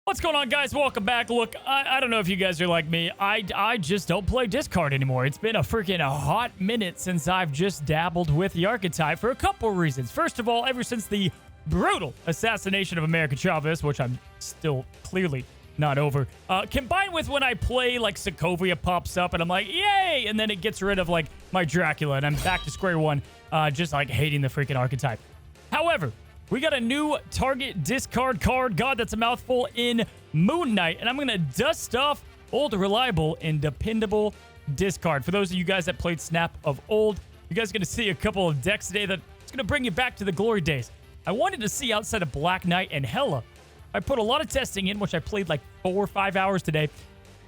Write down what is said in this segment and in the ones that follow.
What's going on, guys? Welcome back. Look, I don't know if you guys are like me. I just don't play discard anymore. It's been a freaking hot minute since I've just dabbled with the archetype for a couple of reasons. First of all, ever since the brutal assassination of America Chavez, which I'm still clearly not over, combined with when I play, like, Sokovia pops up and I'm like, yay! And then it gets rid of, like, my Dracula and I'm back to square one, just, like, hating the freaking archetype. However, we got a new target discard card, God, that's a mouthful, in Moon Knight, and I'm going to dust off old, reliable, and dependable discard. For those of you guys that played Snap of old, you guys are going to see a couple of decks today that's going to bring you back to the glory days. I wanted to see outside of Black Knight and Hela. I put a lot of testing in, which I played like 4 or 5 hours today.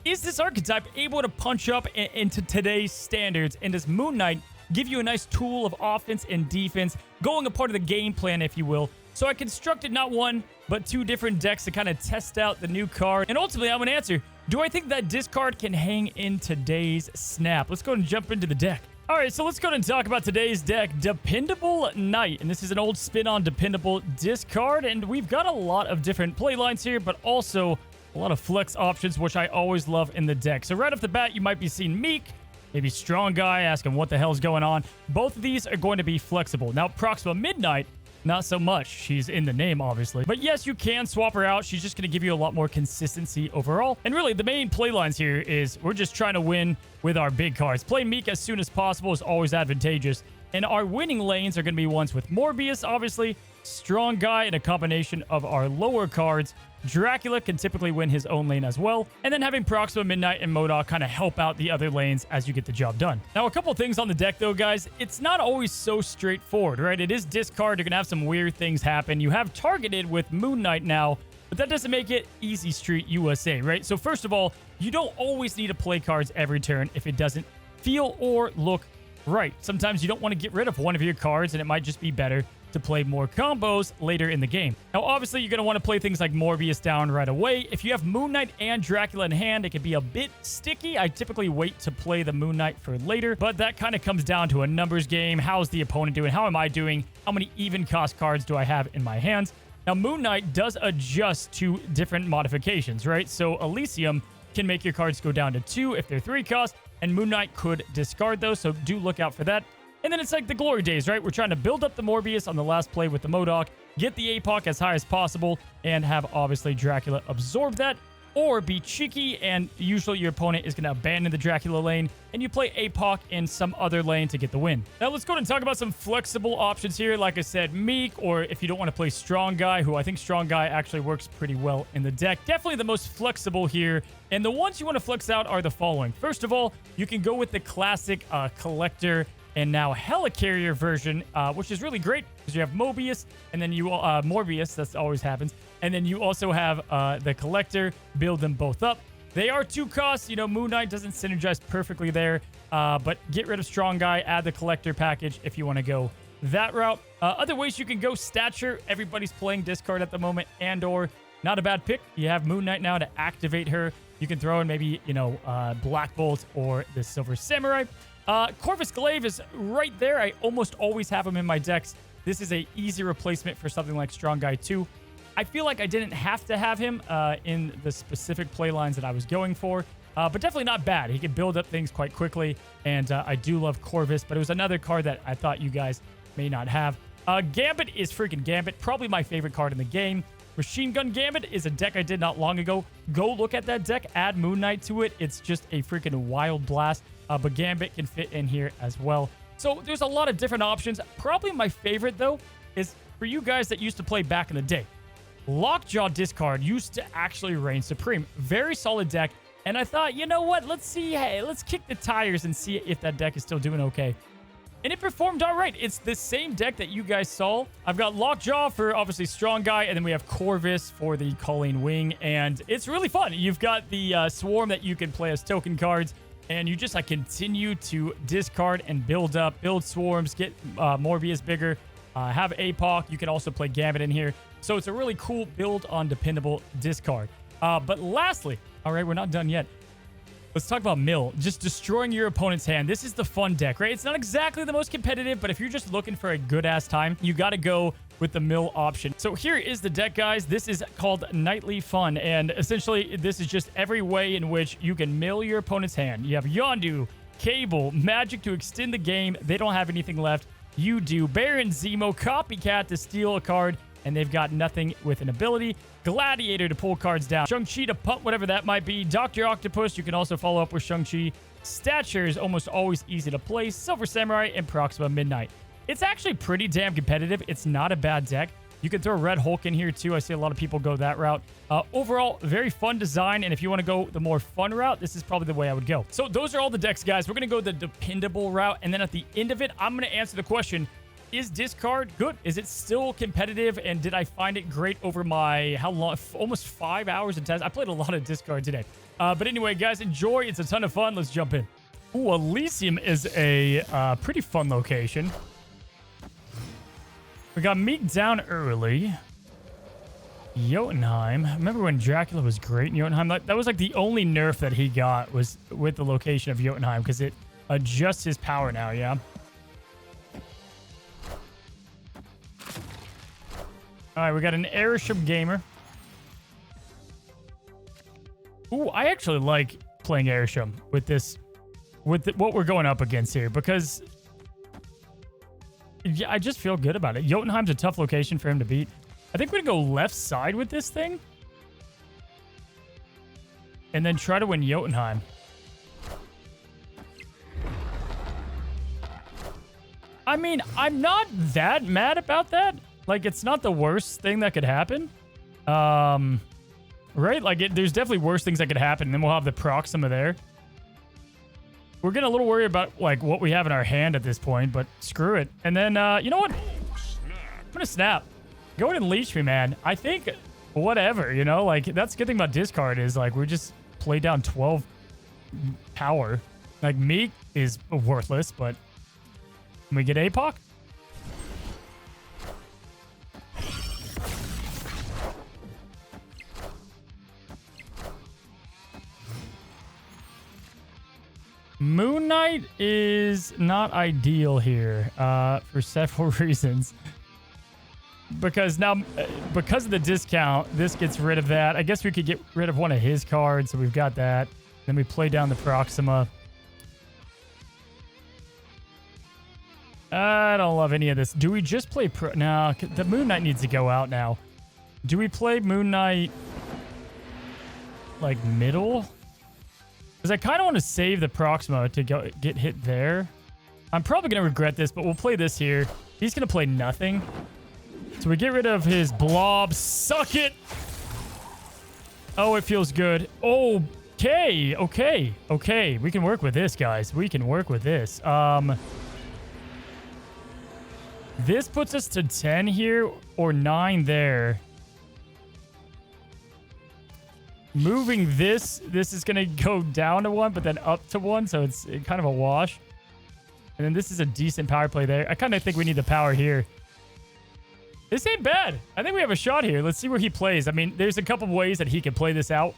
Is this archetype able to punch up into today's standards, and does Moon Knight give you a nice tool of offense and defense, going a part of the game plan, if you will? So I constructed not one, but 2 different decks to kind of test out the new card. And ultimately, I'm going to answer, do I think that discard can hang in today's Snap? Let's go ahead and jump into the deck. All right, so let's go ahead and talk about today's deck, Dependable Knight. And this is an old spin on Dependable discard. And we've got a lot of different play lines here, but also a lot of flex options, which I always love in the deck. So right off the bat, you might be seeing Meek, maybe Strong Guy, asking what the hell's going on. Both of these are going to be flexible. Now, Proxima Midnight, not so much. She's in the name, obviously. But yes, you can swap her out. She's just going to give you a lot more consistency overall. And really, the main play lines here is we're just trying to win with our big cards. Play Meek as soon as possible is always advantageous. And our winning lanes are going to be ones with Morbius, obviously, Strong Guy, and a combination of our lower cards. Dracula can typically win his own lane as well. And then having Proxima, Midnight, and MODOK kind of help out the other lanes as you get the job done. Now, a couple things on the deck, though, guys. It's not always so straightforward, right? It is discard. You're going to have some weird things happen. You have targeted with Moon Knight now, but that doesn't make it easy street USA, right? So first of all, you don't always need to play cards every turn if it doesn't feel or look right. Sometimes you don't want to get rid of one of your cards, and it might just be better to play more combos later in the game. Now, obviously, you're going to want to play things like Morbius down right away. If you have Moon Knight and Dracula in hand, it can be a bit sticky. I typically wait to play the Moon Knight for later, but that kind of comes down to a numbers game. How's the opponent doing? How am I doing? How many even cost cards do I have in my hands? Now, Moon Knight does adjust to different modifications, right? So Elysium can make your cards go down to 2 if they're 3 cost, and Moon Knight could discard those, so do look out for that. And then it's like the glory days, right? We're trying to build up the Morbius on the last play with the MODOK, get the APOC as high as possible, and have, obviously, Dracula absorb that, or be cheeky, and usually your opponent is going to abandon the Dracula lane, and you play APOC in some other lane to get the win. Now, let's go ahead and talk about some flexible options here. Like I said, Meek, or if you don't want to play Strong Guy, who I think Strong Guy actually works pretty well in the deck. Definitely the most flexible here, and the ones you want to flex out are the following. First of all, you can go with the classic Collector and now Helicarrier version, which is really great because you have Mobius, and then you Morbius, that always happens, and then you also have the Collector. Build them both up. They are 2 costs. You know, Moon Knight doesn't synergize perfectly there, but get rid of Strong Guy, add the Collector package if you want to go that route. Other ways you can go Stature. Everybody's playing discard at the moment, and/or not a bad pick. You have Moon Knight now to activate her. You can throw in maybe, you know, Black Bolt or the Silver Samurai. Corvus Glaive is right there. I almost always have him in my decks. This is a easy replacement for something like Strong Guy 2. I feel like I didn't have to have him in the specific play lines that I was going for, but definitely not bad. He can build up things quite quickly, and I do love Corvus, but it was another card that I thought you guys may not have. Gambit is freaking Gambit, probably my favorite card in the game. Machine Gun Gambit is a deck I did not long ago. Go look at that deck, add Moon Knight to it. It's just a freaking wild blast. But Gambit can fit in here as well. So there's a lot of different options. Probably my favorite, though, is for you guys that used to play back in the day. Lockjaw Discard used to actually reign supreme. Very solid deck. And I thought, you know what? Let's see. Hey, let's kick the tires and see if that deck is still doing okay. And it performed all right. It's the same deck that you guys saw. I've got Lockjaw for, obviously, Strong Guy, and then we have Corvus for the Colleen Wing. And it's really fun. You've got the Swarm that you can play as token cards. And you just continue to discard and build up, build swarms, get Morbius bigger, have APOC. You can also play Gambit in here. So it's a really cool build on Dependable discard. But lastly, all right, we're not done yet. Let's talk about Mill. Just destroying your opponent's hand. This is the fun deck, right? It's not exactly the most competitive, but if you're just looking for a good-ass time, you got to go with the mill option. So here is the deck, guys. This is called Nightly Fun, and essentially this is just every way in which you can mill your opponent's hand. You have Yondu, Cable, Magic to extend the game. They don't have anything left. You do. Baron Zemo, Copycat to steal a card, and they've got nothing with an ability. Gladiator to pull cards down. Shang-Chi to punt whatever that might be. Dr. Octopus, you can also follow up with Shang-Chi. Stature is almost always easy to play. Silver Samurai and Proxima Midnight. It's actually pretty damn competitive. It's not a bad deck. You can throw Red Hulk in here too. I see a lot of people go that route. Overall, very fun design. And if you want to go the more fun route, this is probably the way I would go. So those are all the decks, guys. We're going to go the dependable route. And then at the end of it, I'm going to answer the question, is discard good? Is it still competitive? And did I find it great over my, how long? Almost 5 hours of test. I played a lot of discard today. But anyway, guys, enjoy. It's a ton of fun. Let's jump in. Ooh, Elysium is a pretty fun location. We got Meek down early. Jotunheim. Remember when Dracula was great in Jotunheim? That was like the only nerf that he got was with the location of Jotunheim because it adjusts his power now, yeah? All right, we got an Airship Gamer. Ooh, I actually like playing Airship with this, what we're going up against here because... yeah, I just feel good about it. Jotunheim's a tough location for him to beat. I think we're going to go left side with this thing. And then try to win Jotunheim. I mean, I'm not that mad about that. Like, it's not the worst thing that could happen. Right? Like, there's definitely worse things that could happen. And then we'll have the Proxima there. We're getting a little worried about, like, what we have in our hand at this point, but screw it. And then, you know what? I'm going to snap. Go ahead and leash me, man. I think whatever, you know? Like, that's the good thing about discard is, like, we just play down 12 power. Like, Meek is worthless, but can we get APOC? Moon Knight is not ideal here for several reasons. Because now, because of the discount, this gets rid of that. I guess we could get rid of one of his cards, so we've got that. Then we play down the Proxima. I don't love any of this. Do we just play... No, the Moon Knight needs to go out now. Do we play Moon Knight, like, middle? Because I kind of want to save the Proxima to get hit there. I'm probably going to regret this, but we'll play this here. He's going to play nothing. So we get rid of his blob. Suck it! Oh, it feels good. Okay. Okay. We can work with this, guys. We can work with this. This puts us to 10 here or 9 there. Moving this is going to go down to 1, but then up to 1, so it's kind of a wash. And then this is a decent power play there. I kind of think we need the power here. This ain't bad. I think we have a shot here. Let's see where he plays. I mean, there's a couple of ways that he could play this out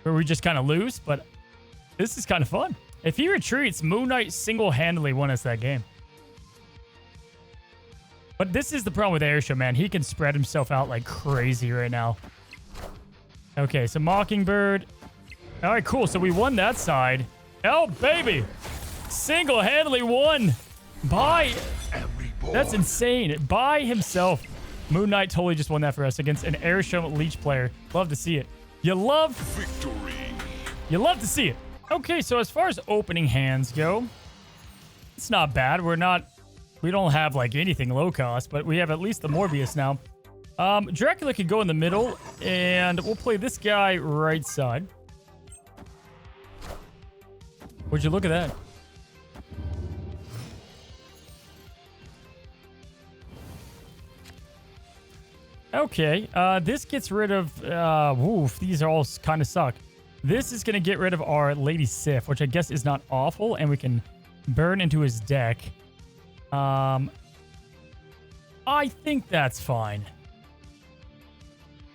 where we just kind of lose, but this is kind of fun. If he retreats, Moon Knight single-handedly won us that game. But this is the problem with Airship, man. He can spread himself out like crazy right now. Okay, so Mockingbird. All right, cool. So we won that side. Oh, baby. Single-handedly won by... That's insane. By himself. Moon Knight totally just won that for us against an Airship Leech player. Love to see it. You love... victory. You love to see it. Okay, so as far as opening hands go, it's not bad. We don't have, like, anything low cost, but we have at least the Morbius now. Dracula could go in the middle, and we'll play this guy right side. Would you look at that? Okay, this gets rid of... woof, these are all kind of suck. This is going to get rid of our Lady Sif, which I guess is not awful, and we can burn into his deck. I think that's fine.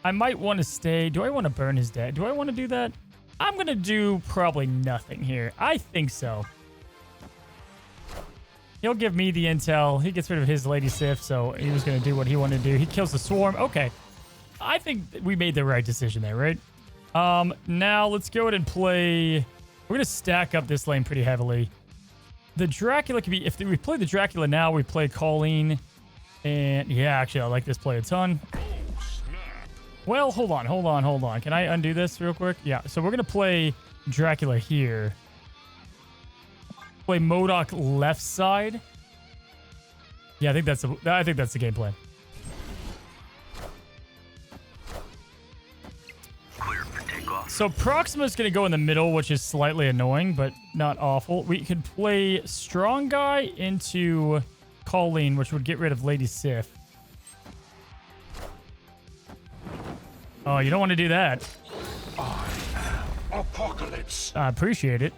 I might want to stay. Do I want to burn his deck? Do I want to do that? I'm going to do probably nothing here. I think so. He'll give me the intel. He gets rid of his Lady Sif, so he was going to do what he wanted to do. He kills the Swarm. Okay. I think we made the right decision there, right? Now let's go ahead and play... We're going to stack up this lane pretty heavily. The Dracula could be... If we play the Dracula now, we play Colleen. And yeah, actually, I like this play a ton. Well, hold on. Can I undo this real quick? Yeah, so we're going to play Dracula here. Play MODOK left side. Yeah, I think that's the game plan. So Proxima's going to go in the middle, which is slightly annoying, but not awful. We could play Strong Guy into Colleen, which would get rid of Lady Sif. Oh, you don't want to do that. I am Apocalypse. I appreciate it.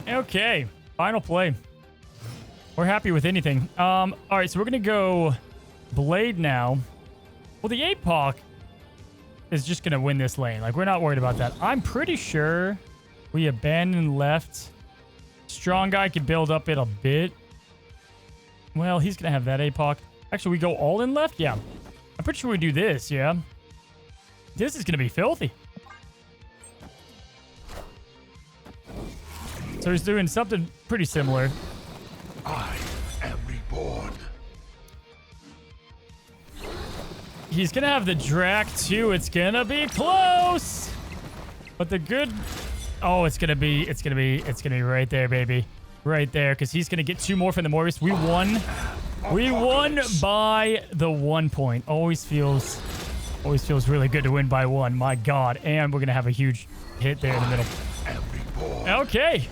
Okay, final play. We're happy with anything. All right, so we're gonna go Blade now. Well, the APOC is just gonna win this lane. Like, we're not worried about that. I'm pretty sure we abandon left. Strong Guy can build up it a bit. Well, he's gonna have that APOC. Actually, we go all in left? Yeah. I'm pretty sure we do this, yeah. This is gonna be filthy. So he's doing something pretty similar. I am reborn. He's gonna have the Drac too. It's gonna be close. But the good... Oh, it's gonna be right there, baby. Right there, because he's gonna get 2 more from the Morbius. We won. We won by the 1 point. Always feels really good to win by 1. My God. And we're gonna have a huge hit there in the middle. Okay.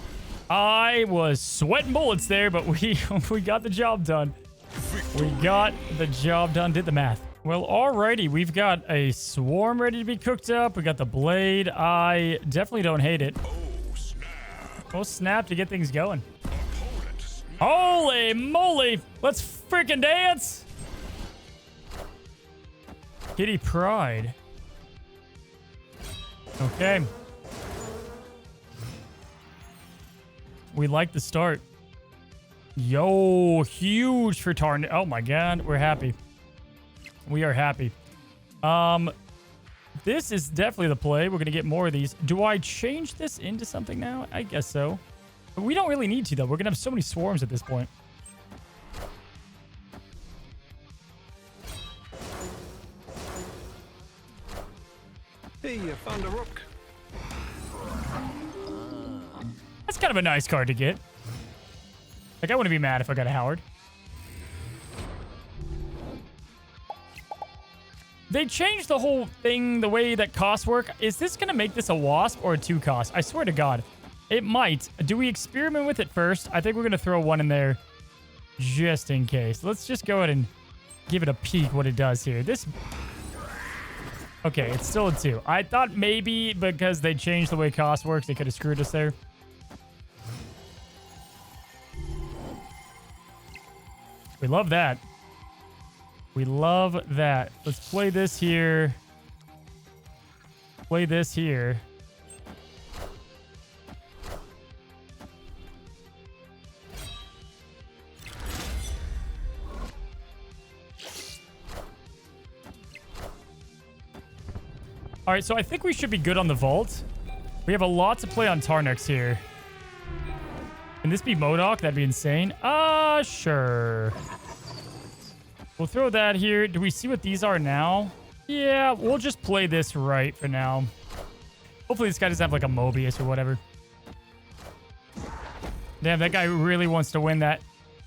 I was sweating bullets there, but we got the job done. We got the job done. Did the math. Well, alrighty. We've got a Swarm ready to be cooked up. We got the Blade. I definitely don't hate it. Oh, snap to get things going. Holy moly. Let's freaking dance. Kitty Pride. Okay. We like the start. Yo, huge for Tarn. Oh my God, we're happy. We are happy. This is definitely the play. We're gonna get more of these. Do I change this into something now? I guess so. But we don't really need to though. We're gonna have so many swarms at this point. Hey, you found a rook. That's kind of a nice card to get. Like, I wouldn't be mad if I got a Howard. They changed the whole thing, the way that costs work. Is this going to make this a Wasp or a 2 cost? I swear to God. It might. Do we experiment with it first? I think we're going to throw 1 in there just in case. Let's just go ahead and give it a peek what it does here. This... Okay, it's still a 2. I thought maybe because they changed the way cost works, they could have screwed us there. We love that. We love that. Let's play this here. Play this here. All right, so I think we should be good on the vault. We have a lot to play on Tarnex here. Can this be MODOK? That'd be insane. Sure. We'll throw that here. Do we see what these are now? Yeah, we'll just play this right for now. Hopefully this guy doesn't have like a Mobius or whatever. Damn, that guy really wants to win that.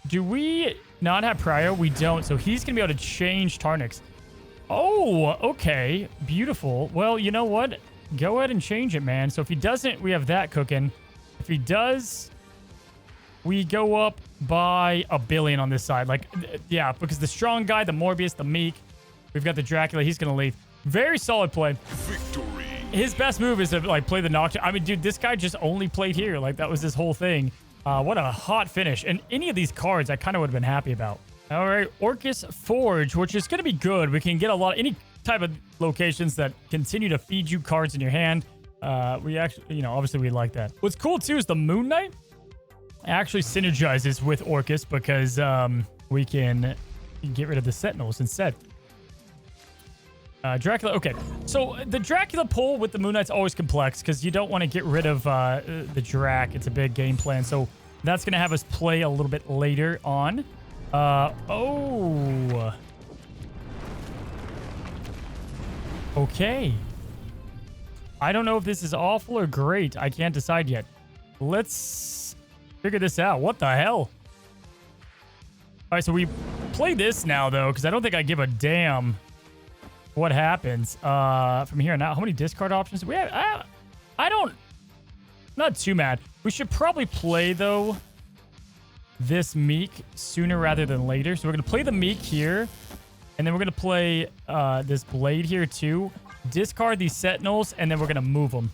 Do we not have Prio? We don't, so he's going to be able to change Tarnix. Oh, okay. Beautiful. Well, you know what? Go ahead and change it, man. So if he doesn't, we have that cooking. If he does... We go up by 1 billion on this side. Like, yeah, because the Strong Guy, the Morbius, the Meek, we've got the Dracula. He's going to leave. Very solid play. Victory. His best move is to, like, play the Nocturne. I mean, dude, this guy just only played here. Like, that was his whole thing. What a hot finish. And any of these cards, I kind of would have been happy about. All right, Orcus Forge, which is going to be good. We can get a lot, any type of locations that continue to feed you cards in your hand. We actually, you know, obviously we like that. What's cool too is the Moon Knight actually synergizes with Orcus because we can get rid of the Sentinels instead. Dracula, okay. So the Dracula pull with the Moon Knight's always complex because you don't want to get rid of the Drac. It's a big game plan. So that's going to have us play a little bit later on. Oh. Okay. I don't know if this is awful or great. I can't decide yet. Let's figure this out. What the hell? All right, so we play this now, though, because I don't think I give a damn what happens from here on out. How many discard options do we have? I don't... Not too mad. We should probably play, though, this Meek sooner rather than later. So we're going to play the Meek here. And then we're going to play this Blade here, too. Discard these Sentinels, and then we're going to move them.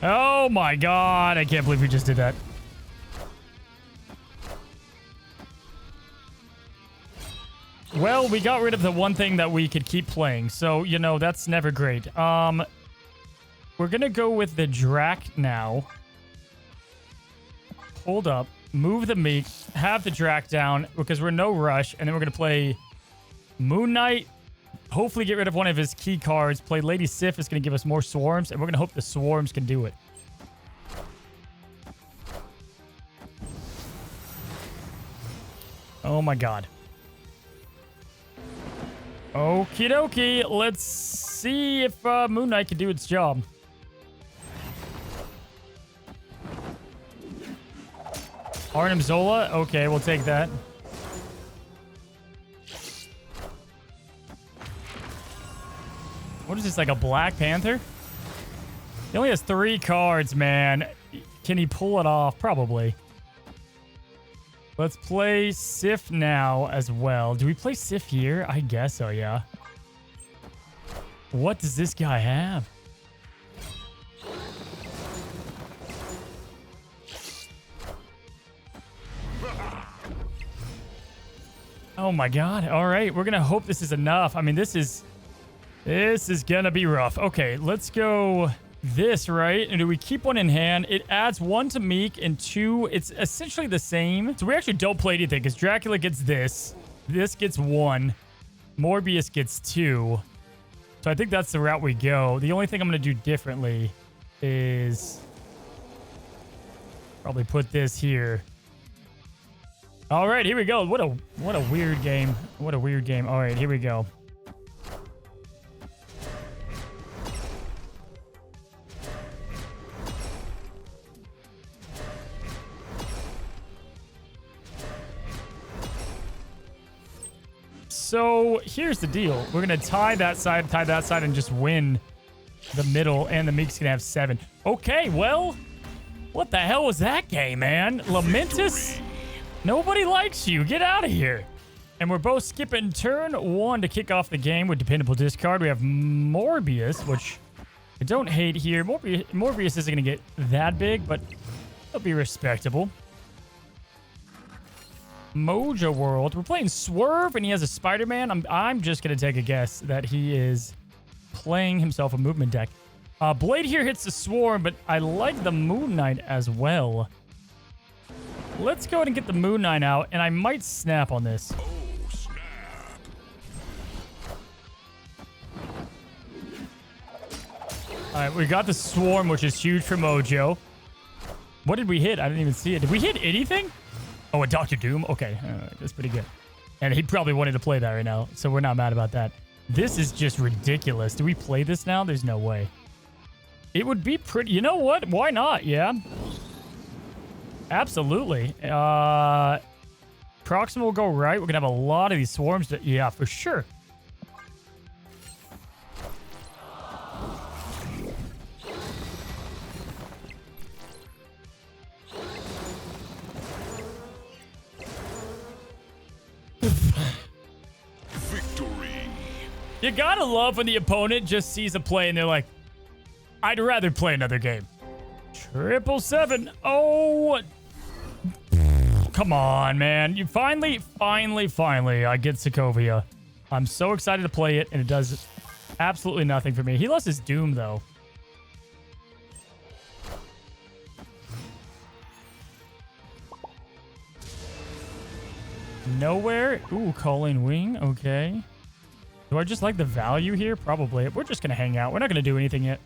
Oh, my God. I can't believe we just did that. Well, we got rid of the one thing that we could keep playing. So, you know, that's never great. We're going to go with the Drac now. Hold up. Move the Meek. Have the Drac down because we're in no rush. And then we're going to play Moon Knight. Hopefully get rid of one of his key cards. Play Lady Sif is going to give us more Swarms. And we're going to hope the Swarms can do it. Oh my God. Okie dokie. Let's see if Moon Knight can do its job. Arnim Zola? Okay, we'll take that. What is this, like a Black Panther? He only has 3 cards, man. Can he pull it off? Probably. Let's play Sif now as well. Do we play Sif here? I guess so, yeah. What does this guy have? Oh my God. All right. We're going to hope this is enough. I mean, this is going to be rough. Okay, let's go this, right? And do we keep one in hand? It adds 1 to Meek and 2. It's essentially the same. So we actually don't play anything because Dracula gets this. This gets 1. Morbius gets 2. So I think that's the route we go. The only thing I'm going to do differently is probably put this here. All right, here we go. What a weird game. What a weird game. All right, here we go. So here's the deal. We're going to tie that side, and just win the middle, and the Meek's going to have 7. Okay, well, what the hell was that game, man? Lamentus? Nobody likes you. Get out of here. And we're both skipping turn 1 to kick off the game with Dependable Discard. We have Morbius, which I don't hate here. Morbius isn't going to get that big, but it'll be respectable. Mojo World. We're playing Swerve, and he has a Spider-Man. I'm just going to take a guess that he is playing himself a movement deck. Blade here hits the Swarm, but I like the Moon Knight as well. Let's go ahead and get the Moon Knight out, and I might snap on this. Oh, snap. All right, we got the Swarm, which is huge for Mojo. What did we hit? I didn't even see it. Did we hit anything? Oh, a Dr. Doom? Okay, that's pretty good. And he probably wanted to play that right now, so we're not mad about that. This is just ridiculous. Do we play this now? There's no way. It would be pretty... You know what? Why not? Yeah. Absolutely. Proxima will go right. We're going to have a lot of these Swarms. Yeah, for sure. Victory. You gotta love when the opponent just sees a play and they're like, I'd rather play another game. 777. Oh, come on, man. You finally, I get Sokovia. I'm so excited to play it, and it does absolutely nothing for me. He lost his Doom, though. Nowhere. Ooh, Calling Wing. Okay. Do I just like the value here? Probably. We're just going to hang out. We're not going to do anything yet.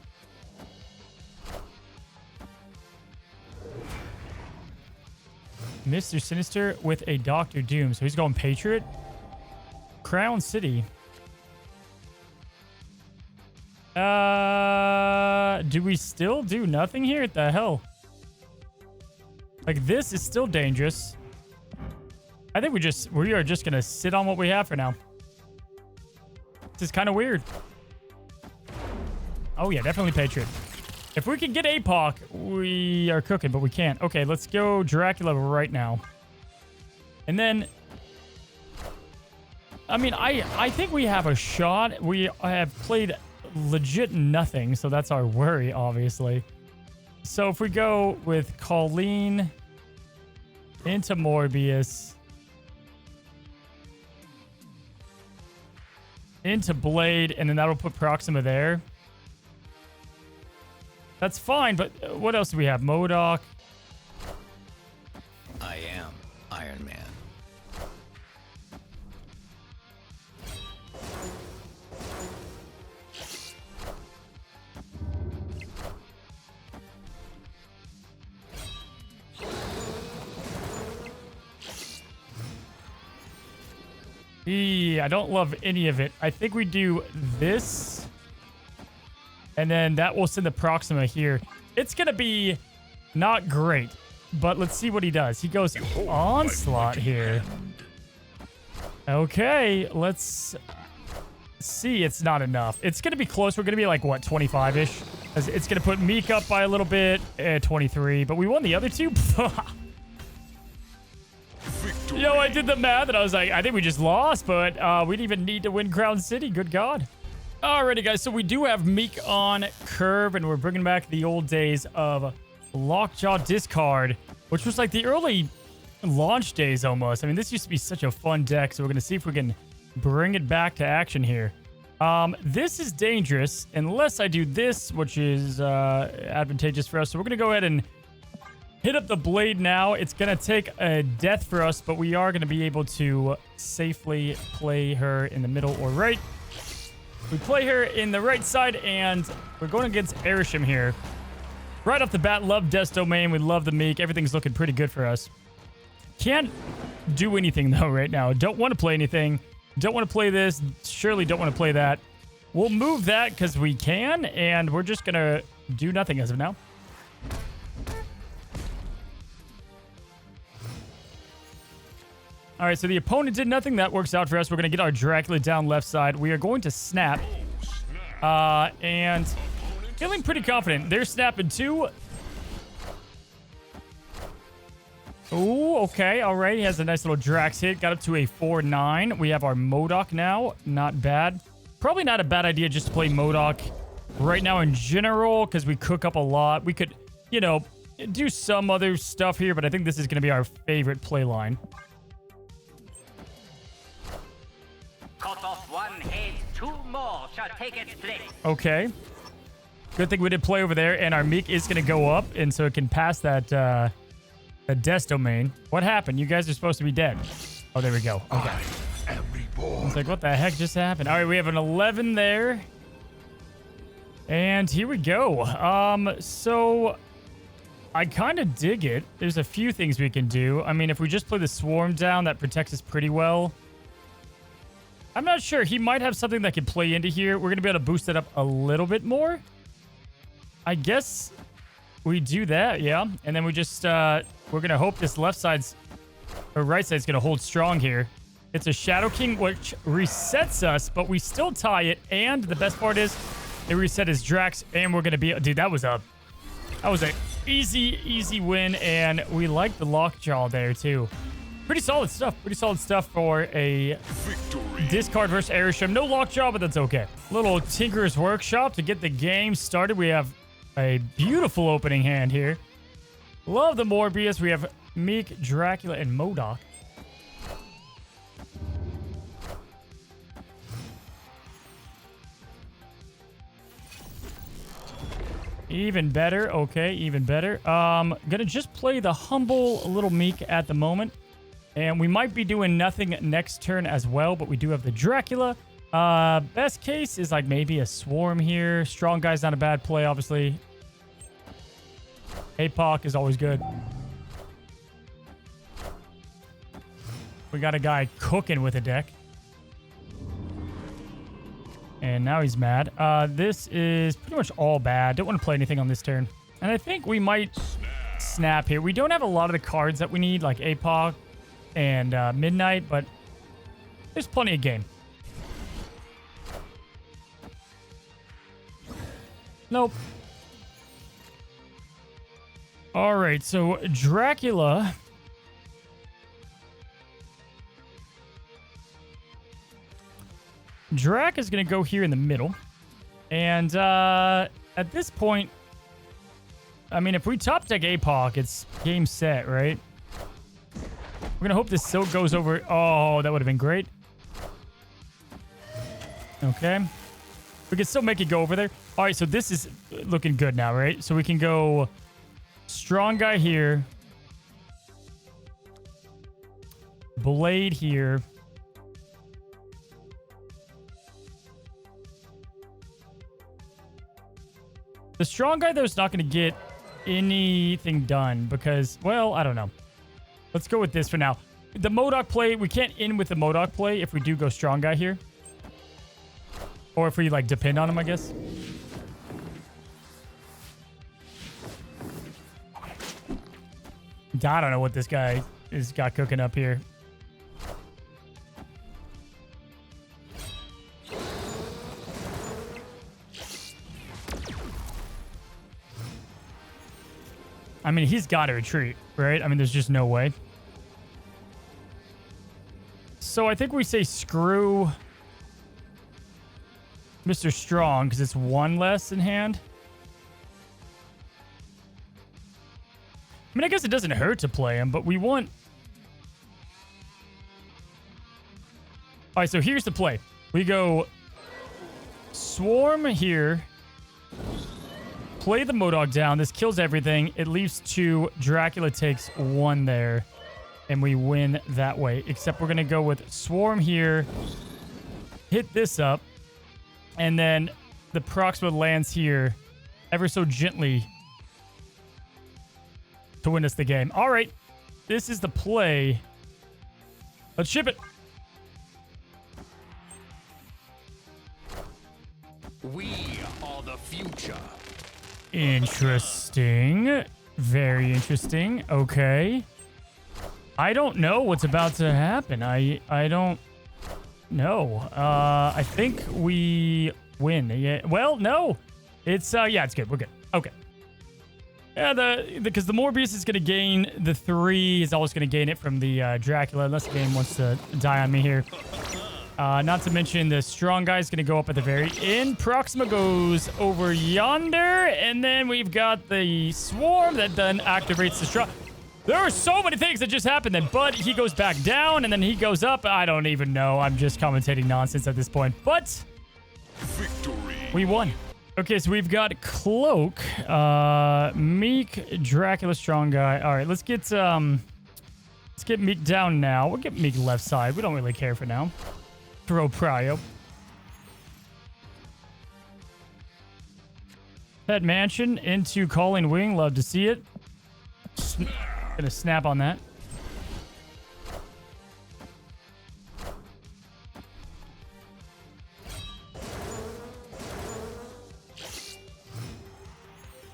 Mr. Sinister with a Dr. Doom. So he's going Patriot. Crown City. Do we still do nothing here? What the hell? Like, this is still dangerous. I think we are just gonna sit on what we have for now. This is kind of weird. Oh yeah, definitely Patriot. If we can get APOC, we are cooking, but we can't. Okay, let's go Dracula right now. And then, I mean, I think we have a shot. We have played legit nothing, so that's our worry, obviously. So if we go with Colleen into Morbius, into Blade, and then that'll put Proxima there. That's fine, but what else do we have? MODOK. I am Iron Man. I don't love any of it. I think we do this. And then that will send the Proxima here. It's going to be not great. But let's see what he does. He goes Onslaught here. Okay, let's see. It's not enough. It's going to be close. We're going to be like, what, 25-ish? It's going to put Meek up by a little bit. 23. But we won the other two. Yo, I did the math and I was like, I think we just lost, but we didn't even need to win Crown City. Good God. Alrighty, guys. So we do have Meek on Curve, and we're bringing back the old days of Lockjaw Discard, which was like the early launch days almost. I mean, this used to be such a fun deck, so we're going to see if we can bring it back to action here. This is dangerous unless I do this, which is advantageous for us. So we're going to go ahead and hit up the Blade now. It's going to take a death for us, but we are going to be able to safely play her in the middle or right. We play her in the right side, and we're going against Erisham here. Right off the bat, love Death's Domain. We love the Meek. Everything's looking pretty good for us. Can't do anything, though, right now. Don't want to play anything. Don't want to play this. Surely don't want to play that. We'll move that because we can, and we're just going to do nothing as of now. All right, so the opponent did nothing. That works out for us. We're going to get our Dracula down left side. We are going to snap. And feeling pretty confident. They're snapping too. Oh, okay. All right. He has a nice little Drax hit. Got up to a 4-9. We have our MODOK now. Not bad. Probably not a bad idea just to play MODOK right now in general because we cook up a lot. We could, you know, do some other stuff here, but I think this is going to be our favorite play line. Cut off one head, two more shall take its place. Okay. Good thing we did play over there, and our Meek is going to go up, and so it can pass that Death's Domain. What happened? You guys are supposed to be dead. Oh, there we go. Okay. I was like, what the heck just happened? All right, we have an 11 there. And here we go. So I kind of dig it. There's a few things we can do. I mean, if we just play the Swarm down, that protects us pretty well. I'm not sure. He might have something that can play into here. We're going to be able to boost it up a little bit more. I guess we do that, yeah. And then we just, we're going to hope this left side's, or right side's going to hold strong here. It's a Shadow King, which resets us, but we still tie it. And the best part is, it reset his Drax, and we're going to be, dude, that was a easy win, and we like the Lockjaw there, too. Pretty solid stuff. Pretty solid stuff for a discard versus Erisham. No Lockjaw, but that's okay. Little Tinkerer's Workshop to get the game started. We have a beautiful opening hand here. Love the Morbius. We have Meek, Dracula, and MODOK. Even better. Okay, even better. Gonna just play the humble little Meek at the moment. And we might be doing nothing next turn as well, but we do have the Dracula. Best case is like maybe a Swarm here. Strong Guy's not a bad play, obviously. APOC is always good. We got a guy cooking with a deck. And now he's mad. This is pretty much all bad. Don't want to play anything on this turn. And I think we might snap here. We don't have a lot of the cards that we need, like APOC and Midnight, but there's plenty of game. Nope. All right, so Dracula. Drac is going to go here in the middle. And at this point, I mean, if we top deck APOC, it's game set, right? We're going to hope this Silk goes over. Oh, that would have been great. Okay. We can still make it go over there. All right, so this is looking good now, right? So we can go Strong Guy here. Blade here. The Strong Guy, though, is not going to get anything done because, well, I don't know. Let's go with this for now. The MODOK play, we can't end with the MODOK play if we do go Strong Guy here. Or if we, like, depend on him, I guess. I don't know what this guy has got cooking up here. I mean, he's got to retreat, right? I mean, there's just no way. So I think we say screw Mr. Strong because it's one less in hand. I mean, I guess it doesn't hurt to play him, but we want... All right, so here's the play. We go Swarm here. Play the MODOK down. This kills everything. It leaves 2. Dracula takes 1 there. And we win that way. Except we're going to go with Swarm here. Hit this up. And then the Proxima lands here ever so gently to win us the game. All right. This is the play. Let's ship it. We are the future. Interesting. Very interesting. Okay. I don't know what's about to happen. I don't know. I think we win. Yeah. Well, no. It's yeah, it's good. We're good. Okay. Yeah, because the Morbius is going to gain the 3. He's always going to gain it from the Dracula, unless the game wants to die on me here. Not to mention the Strong Guy is going to go up at the very end. Proxima goes over yonder. And then we've got the Swarm that then activates the Strong. There are so many things that just happened then. But he goes back down and then he goes up. I don't even know. I'm just commentating nonsense at this point. But Victory. we won. Okay, so we've got Cloak, Meek, Dracula, Strong Guy. All right, let's get Meek down now. We'll get Meek left side. We don't really care for now. Throw Prio. Pet Mansion into Calling Wing. Love to see it. Gonna snap on that.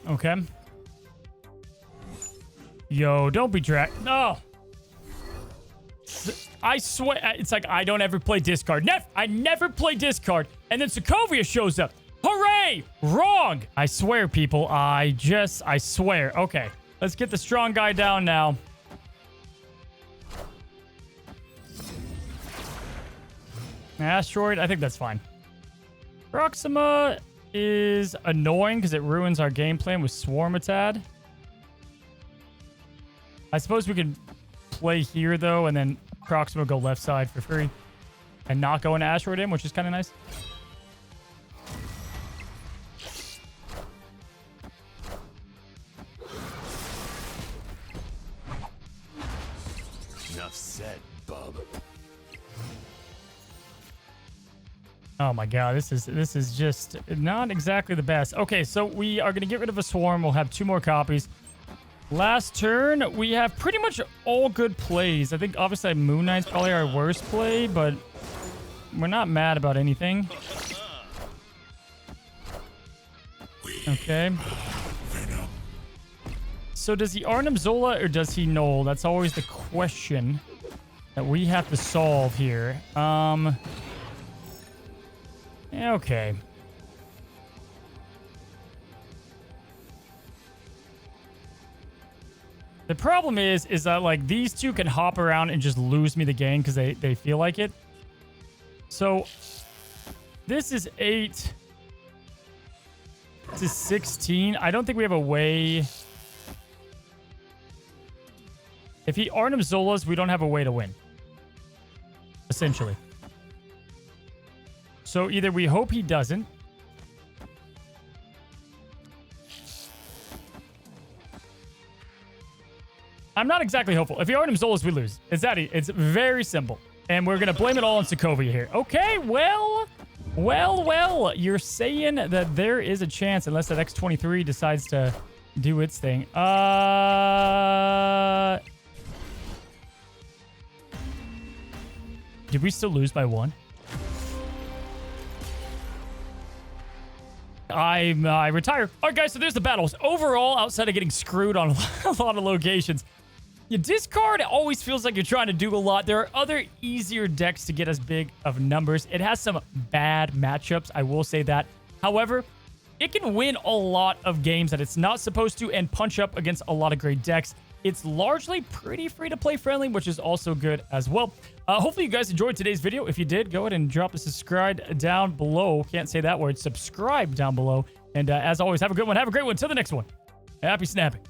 Okay. Yo, don't be no. I swear, it's like I don't ever play discard. I never play discard. And then Sokovia shows up. Hooray! Wrong! I swear, people. I swear. Okay. Let's get the Strong Guy down now. Asteroid, I think that's fine. Proxima is annoying because it ruins our game plan with Swarm a tad. I suppose we could play here, though, and then Proxima go left side for free. And not go into Asteroid in, which is kind of nice. Enough said, bub. Oh my god, this is just not exactly the best. Okay, so we are going to get rid of a swarm. We'll have 2 more copies. Last turn, we have pretty much all good plays. I think obviously Moon Knight's probably our worst play, but we're not mad about anything. Okay. So does he Arnim Zola or does he Null? That's always the question that we have to solve here. Yeah, okay. The problem is that, like, these two can hop around and just lose me the game because they feel like it. So, this is 8. This is 16. I don't think we have a way. If he Arnim Zolas, we don't have a way to win. Essentially. So, either we hope he doesn't. I'm not exactly hopeful. If he Arnim Zolas, we lose. It's very simple. And we're going to blame it all on Sokovia here. Okay, well. You're saying that there is a chance, unless that X-23 decides to do its thing. Did we still lose by 1? I retire. All right, guys, so there's the battles. Overall, outside of getting screwed on a lot of locations, you discard always feels like you're trying to do a lot. There are other easier decks to get as big of numbers. It has some bad matchups, I will say that. However, it can win a lot of games that it's not supposed to and punch up against a lot of great decks. It's largely pretty free-to-play friendly, which is also good as well. Hopefully you guys enjoyed today's video. If you did, go ahead and drop a subscribe down below. Can't say that word. Subscribe down below. And as always, have a good one. Have a great one. Till the next one. Happy snapping.